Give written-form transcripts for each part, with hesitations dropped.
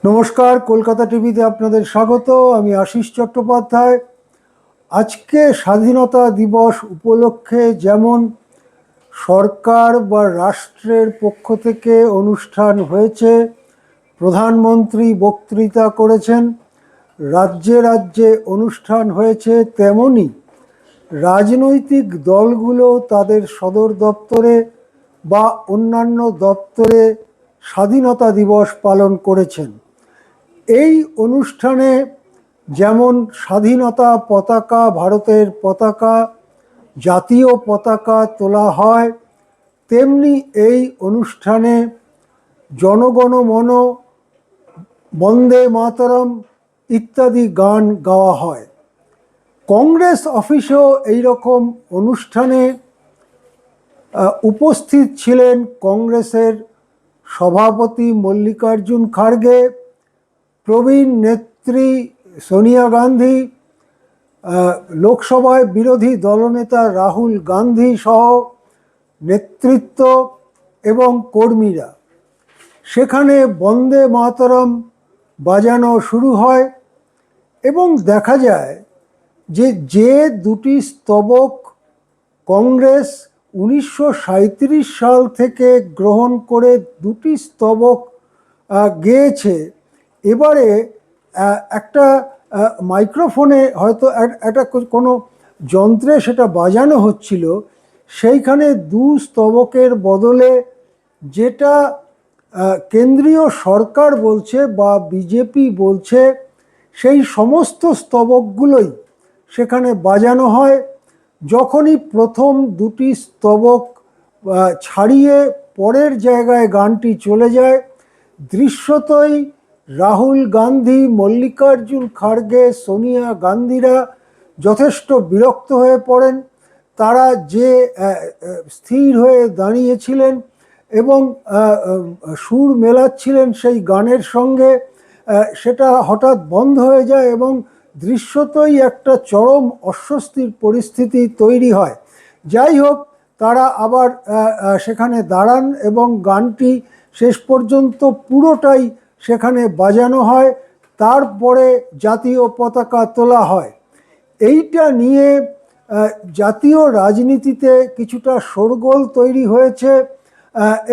নমস্কার, কলকাতা টিভিতে আপনাদের স্বাগত। আমি আশিস চট্টোপাধ্যায়। আজকে স্বাধীনতা দিবস উপলক্ষে যেমন সরকার বা রাষ্ট্রের পক্ষ থেকে অনুষ্ঠান হয়েছে, প্রধানমন্ত্রী বক্তৃতা করেছেন, রাজ্যে রাজ্যে অনুষ্ঠান হয়েছে, তেমনি রাজনৈতিক দলগুলো তাদের সদর দপ্তরে বা অন্যান্য দপ্তরে স্বাধীনতা দিবস পালন করেছেন। এই অনুষ্ঠানে যেমন স্বাধীনতা পতাকা, ভারতের পতাকা, জাতীয় পতাকা তোলা হয়, তেমনি এই অনুষ্ঠানে জনগণমন, বন্দে মাতরম ইত্যাদি গান গাওয়া হয়। কংগ্রেস অফিসেও এইরকম অনুষ্ঠানে উপস্থিত ছিলেন কংগ্রেসের সভাপতি মল্লিকার্জুন খাড়গে, প্রবীণ নেত্রী সোনিয়া গান্ধী, লোকসভায় বিরোধী দলনেতা রাহুল গান্ধী সহ নেতৃত্ব এবং কর্মীরা। সেখানে বন্দে মাতরম বাজানো শুরু হয় এবং দেখা যায় যে দুটি স্তবক কংগ্রেস 1937 সাল থেকে গ্রহণ করে দুটি স্তবক গেয়েছে, এবারে একটা মাইক্রোফোনে হয়তো একটা কোনো যন্ত্রে সেটা বাজানো হচ্ছিল, সেইখানে দু স্তবকের বদলে যেটা কেন্দ্রীয় সরকার বলছে বা বিজেপি বলছে, সেই সমস্ত স্তবকগুলোই সেখানে বাজানো হয়। যখনই প্রথম দুটি স্তবক ছাড়িয়ে পরের জায়গায় গানটি চলে যায়, দৃশ্যতই রাহুল গান্ধী, মল্লিকার্জুন খাড়গে, সোনিয়া গান্ধীরা যথেষ্ট বিরক্ত হয়ে পড়েন। তারা যে স্থির হয়ে দাঁড়িয়েছিলেন এবং সুর মেলাচ্ছিলেন সেই গানের সঙ্গে, সেটা হঠাৎ বন্ধ হয়ে যায় এবং দৃশ্যতই একটা চরম অস্বস্তির পরিস্থিতি তৈরি হয়। যাই হোক, তারা আবার সেখানে দাঁড়ান এবং গানটি শেষ পর্যন্ত পুরোটাই সেখানে বাজানো হয়। তারপরে জাতীয় পতাকা তোলা হয়। এইটা নিয়ে জাতীয় রাজনীতিতে কিছুটা শোরগোল তৈরি হয়েছে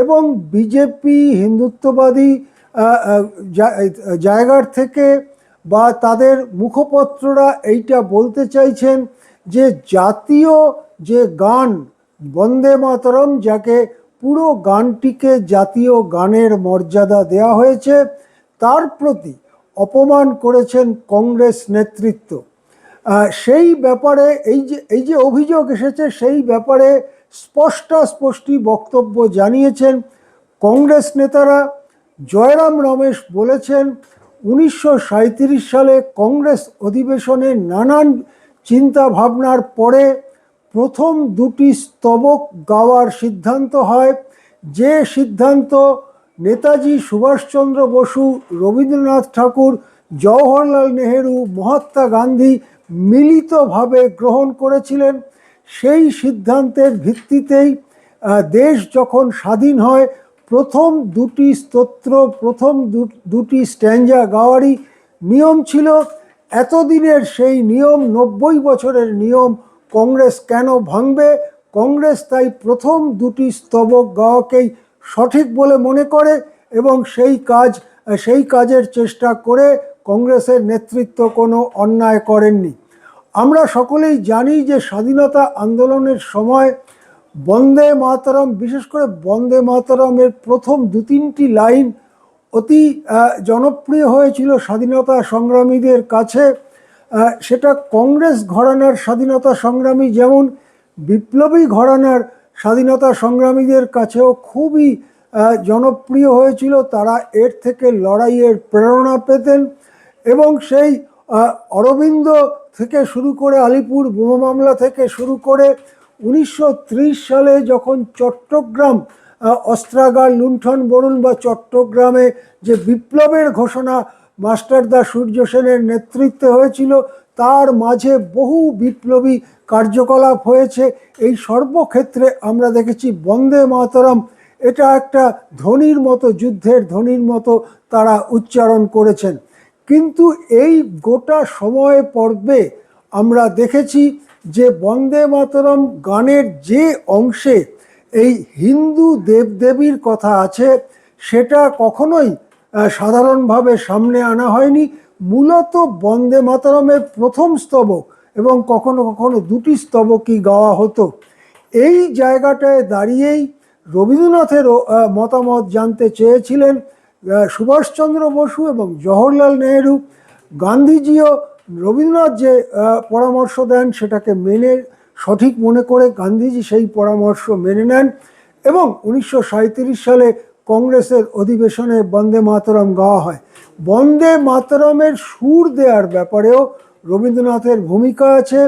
এবং বিজেপি হিন্দুত্ববাদী জায়গার থেকে বা তাদের মুখপত্ররা এইটা বলতে চাইছেন যে জাতীয় যে গান বন্দে মাতরম, যাকে পুরো গানটিকে জাতীয় গানের মর্যাদা দেওয়া হয়েছে, তার প্রতি অপমান করেছেন কংগ্রেস নেতৃত্ব। সেই ব্যাপারে এই যে অভিযোগ এসেছে, সেই ব্যাপারে স্পষ্টাস্পষ্টি বক্তব্য জানিয়েছেন কংগ্রেস নেতারা। জয়রাম রমেশ বলেছেন, 1937 সালে কংগ্রেস অধিবেশনে নানান চিন্তা ভাবনার পরে প্রথম দুটি স্তবক গাওয়ার সিদ্ধান্ত হয়, যে সিদ্ধান্ত নেতাজি সুভাষচন্দ্র বসু, রবীন্দ্রনাথ ঠাকুর, জওহরলাল নেহেরু, মহাত্মা গান্ধী মিলিতভাবে গ্রহণ করেছিলেন। সেই সিদ্ধান্তের ভিত্তিতেই দেশ যখন স্বাধীন হয়, প্রথম দুটি স্তোত্র, প্রথম দুটি স্ট্যাঞ্জা গাওয়ারই নিয়ম ছিল। এতদিনের সেই নিয়ম, 90 বছরের নিয়ম, কংগ্রেস কেন ভাঙবে? কংগ্রেস তাই প্রথম দুটি স্তবক গাওয়াকেই সঠিক বলে মনে করে এবং সেই কাজের চেষ্টা করে কংগ্রেসের নেতৃত্ব কোনো অন্যায় করেননি। আমরা সকলেই জানি যে স্বাধীনতা আন্দোলনের সময় বন্দে মাতরম, বিশেষ করে বন্দে মাতরমের প্রথম দু তিনটি লাইন অতি জনপ্রিয় হয়েছিল স্বাধীনতা সংগ্রামীদের কাছে। সেটা কংগ্রেস ঘরানার স্বাধীনতা সংগ্রামী যেমন বিপ্লবী ঘরানার স্বাধীনতা সংগ্রামীদের কাছেও খুবই জনপ্রিয় হয়েছিল। তারা এর থেকে লড়াইয়ের প্রেরণা পেতেন এবং সেই অরবিন্দ থেকে শুরু করে, আলিপুর বোমা মামলা থেকে শুরু করে 1930 সালে যখন চট্টগ্রাম অস্ত্রাগার লুণ্ঠন বলুন বা চট্টগ্রামে যে বিপ্লবের ঘোষণা মাস্টারদা সূর্য সেনের নেতৃত্বে হয়েছিল, তার মাঝে বহু বিপ্লবী কার্যকলাপ হয়েছে। এই সর্বক্ষেত্রে আমরা দেখেছি বন্দে মাতরম এটা একটা ধ্বনির মতো, যুদ্ধের ধ্বনির মতো তারা উচ্চারণ করেছেন। কিন্তু এই গোটা সময় পর্বে আমরা দেখেছি যে বন্দে মাতরম গানের যে অংশে এই হিন্দু দেবদেবীর কথা আছে সেটা কখনোই সাধারণভাবে সামনে আনা হয়নি। মূলত বন্দে মাতরমের প্রথম স্তবক এবং কখনো কখনো দুটি স্তবকই গাওয়া হতো। এই জায়গাটায় দাঁড়িয়েই রবীন্দ্রনাথেরও মতামত জানতে চেয়েছিলেন সুভাষচন্দ্র বসু এবং জওহরলাল নেহেরু। গান্ধীজিও রবীন্দ্রনাথ যে পরামর্শ দেন সেটাকে মেনে, সঠিক মনে করে গান্ধীজি সেই পরামর্শ মেনে নেন এবং 1937 সালে কংগ্রেসের অধিবেশনে বন্দে মাতরম গাওয়া হয়। বন্দে মাতরমের সুর দেওয়ার ব্যাপারেও রবীন্দ্রনাথের ভূমিকা আছে।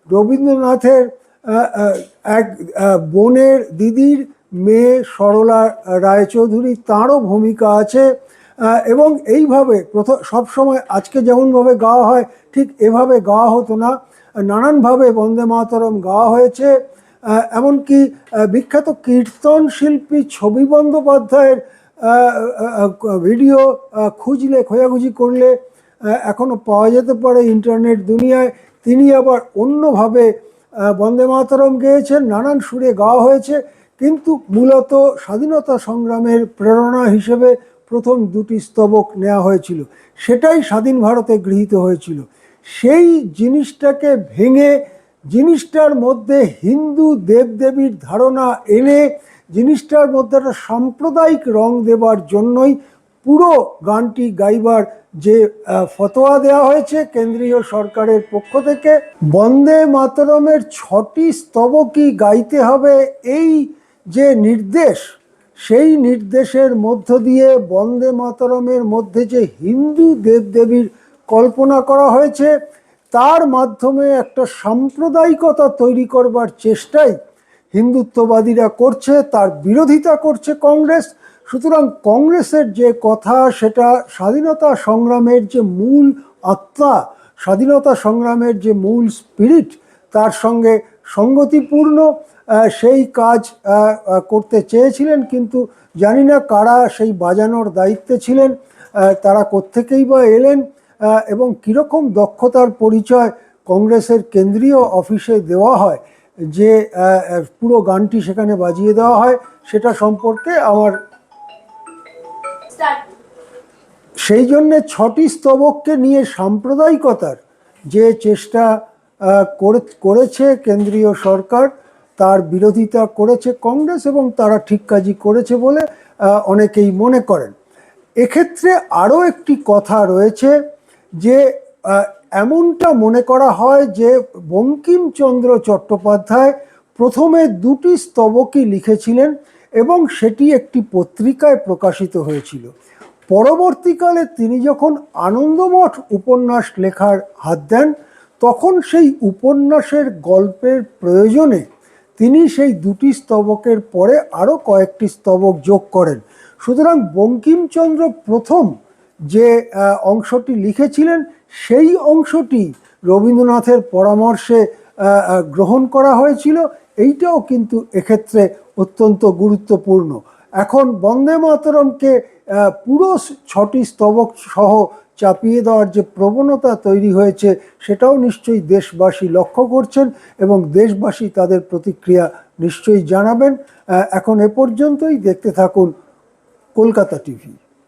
রবীন্দ্রনাথের এক বোনের দিদির মেয়ে সরলা রায়চৌধুরী, তাঁরও ভূমিকা আছে এবং এইভাবে সবসময় আজকে যেমনভাবে গাওয়া হয় ঠিক এভাবে গাওয়া হতো না, নানানভাবে বন্দে মাতরম গাওয়া হয়েছে। এমনকি বিখ্যাত কীর্তন শিল্পী ছবি বন্দ্যোপাধ্যায়ের ভিডিও খুঁজলে, খোঁজাখুঁজি করলে এখনো পাওয়া যেতে পারে ইন্টারনেট দুনিয়ায়। তিনি আবার অন্যভাবে বন্দে মাতরম গেয়েছেন, নানান সুরে গাওয়া হয়েছে, কিন্তু মূলত স্বাধীনতা সংগ্রামের প্রেরণা হিসেবে প্রথম দুটি স্তবক নেওয়া হয়েছিল, সেটাই স্বাধীন ভারতে গৃহীত হয়েছিল। সেই জিনিসটাকে ভেঙে জিনিসটার মধ্যে হিন্দু দেবদেবীর ধারণা এনে জিনিসটার মধ্যে একটা সাম্প্রদায়িক রং দেবার জন্যই পুরো গানটি গাইবার যে ফতোয়া দেওয়া হয়েছে কেন্দ্রীয় সরকারের পক্ষ থেকে। বন্দে মাতরমের 6টি স্তবকই গাইতে হবে এই যে নির্দেশ, সেই নির্দেশের মধ্য দিয়ে বন্দে মাতরমের মধ্যে যে হিন্দু দেবদেবীর কল্পনা করা হয়েছে তার মাধ্যমে একটা সাম্প্রদায়িকতা তৈরি করবার চেষ্টাই হিন্দুত্ববাদীরা করছে, তার বিরোধিতা করছে কংগ্রেস। সুতরাং কংগ্রেসের যে কথা সেটা স্বাধীনতা সংগ্রামের যে মূল আত্মা, স্বাধীনতা সংগ্রামের যে মূল স্পিরিট তার সঙ্গে সঙ্গতিপূর্ণ। সেই কাজ করতে চেয়েছিলেন, কিন্তু জানি না কারা সেই বাজানোর দায়িত্বে ছিলেন, তারা কোত্থেকেই বা এলেন এবং কীরকম দক্ষতার পরিচয় কংগ্রেসের কেন্দ্রীয় অফিসে দেওয়া হয় যে পুরো গানটি সেখানে বাজিয়ে দেওয়া হয়, সেটা সম্পর্কে আমার সেই জন্যে 6টি স্তবককে নিয়ে সাম্প্রদায়িকতার যে চেষ্টা করেছে কেন্দ্রীয় সরকার, তার বিরোধিতা করেছে কংগ্রেস এবং তারা ঠিক কাজই করেছে বলে অনেকেই মনে করেন। এক্ষেত্রে আরও একটি কথা রয়েছে যে এমনটা মনে করা হয় যে বঙ্কিমচন্দ্র চট্টোপাধ্যায় প্রথমে দুটি স্তবকই লিখেছিলেন এবং সেটি একটি পত্রিকায় প্রকাশিত হয়েছিল। পরবর্তীকালে তিনি যখন আনন্দমঠ উপন্যাস লেখার হাত দেন তখন সেই উপন্যাসের গল্পের প্রয়োজনে তিনি সেই দুটি স্তবকের পরে আরও কয়েকটি স্তবক যোগ করেন। সুতরাং বঙ্কিমচন্দ্র প্রথম যে অংশটি লিখেছিলেন সেই অংশটি রবীন্দ্রনাথের পরামর্শে গ্রহণ করা হয়েছিল। এইটাও কিন্তু এক্ষেত্রে অত্যন্ত গুরুত্বপূর্ণ। এখন বন্দে মাতরমকে পুরো 6টি স্তবক সহ চাপিয়ে দেওয়ার যে প্রবণতা তৈরি হয়েছে সেটাও নিশ্চয়ই দেশবাসী লক্ষ্য করছেন এবং দেশবাসী তাদের প্রতিক্রিয়া নিশ্চয়ই জানাবেন। এখন এ পর্যন্তই, দেখতে থাকুন কলকাতা টিভি।